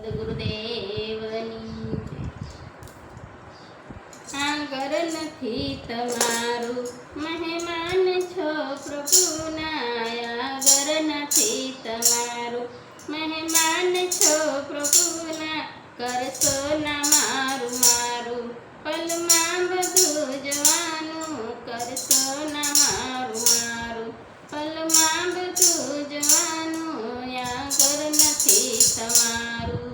સદગુરુદેવની આગળ નથી તમારું મહેમાન છો પ્રભુના આગળ નથી તમારું મહેમાન છો પ્રભુના કરશો ના મારું મારું પલમાં બધું જવાનું કરશો ના મારું મારું પલમાં બધું જવાનું આગળ નથી તમારું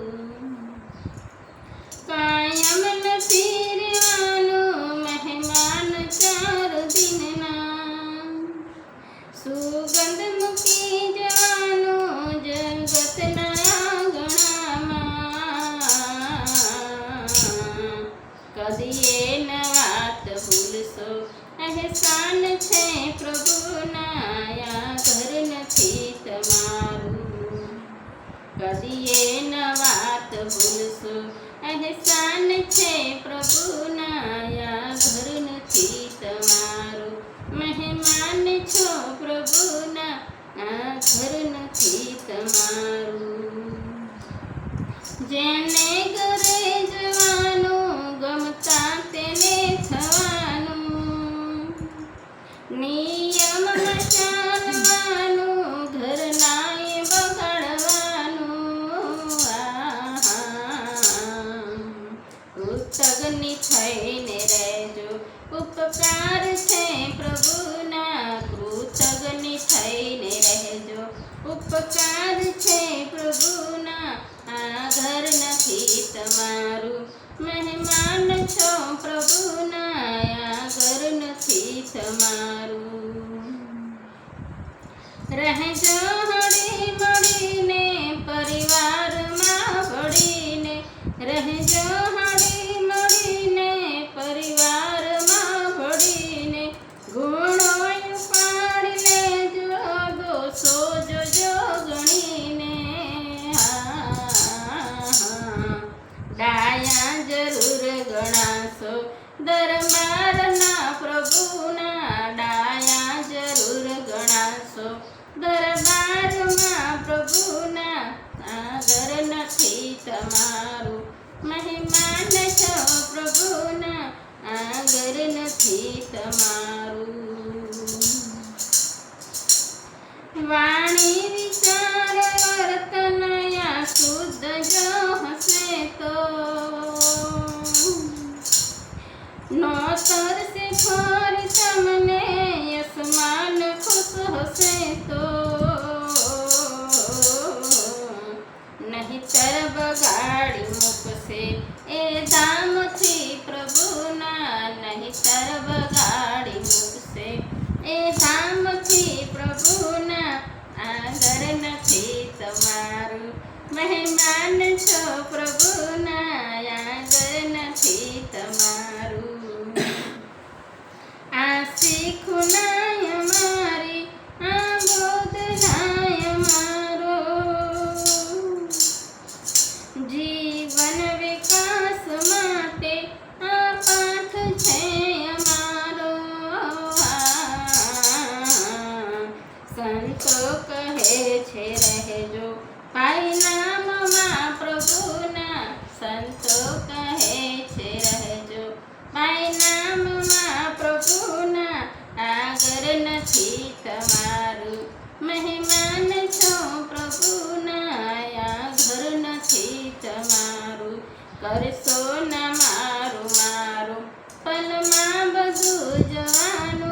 કાયમ નથી રહેવાનું મહેમાન 4 દિનના સુગંધ મૂકી જવાનું જગતના આંગણામાં કદીએ ન વાત ભૂલશો અહેસાન છે પ્રભુના આ ઘર નથી તમારું કદીએ ન વાત ભૂલશો અહેસાન છે પ્રભુના આ ઘર નથી તમારું મહેમાન છો પ્રભુના આ ઘર નથી તમારું જેને ઘરે જવાનું ગમતા તેને થવાનું નિયમમાં ચાલવાનું ઘરના એ બગાડવાનું કૃતજ્ઞ થઈને રહેજો ઉપકાર છે પ્રભુના કૃતજ્ઞ થઈને રહેજો ઉપકાર છે પ્રભુના આ ઘર નથી તમારું મહેમાન છો પ્રભુના આ ઘર નથી તમારું રહેજો હળી મળીને પરિવારમાં ભળીને રહેજો હળી મળીને પરિવારમાં ભળીને ગુણો ઉપાડી લેજો દોષો જોજો ગણીને ડાયા જરૂર ગણાશો દરબારના પ્રભુના ડાયા જરૂર ગણાશો દરબારમાં પ્રભુના આગળ નથી તમારું મહેમાન છો પ્રભુના આગળ નથી તમારું વાણી વિચાર વર્તન આ શુદ્ધ જો હશે તો નો તરસે ફર તમને યસમાન ખુશ હશે તો નહીતર બગાડી મૂકશે એ ધામથી પ્રભુના નહીતર બગાડી મૂકશે એ ધામથી પ્રભુના આગળ નથી તમારું મહેમાન છો પ્રભુના આગળ નથી તમારું આ શીખુનાય મારી આ બોધનાય મારો જીવન વિકાસ માટે આ પાઠ છે અમારો સંતો કહે છે રહેજો પાઈ નામમાં પ્રભુના સંતો કહે છે રહેજો પાઈ નામમાં પ્રભુના આગળ નથી તમારું મહેમાન છો પ્રભુના આ ઘર નથી તમારું કરશો ના મારું મારું પલમાં બધું જવાનું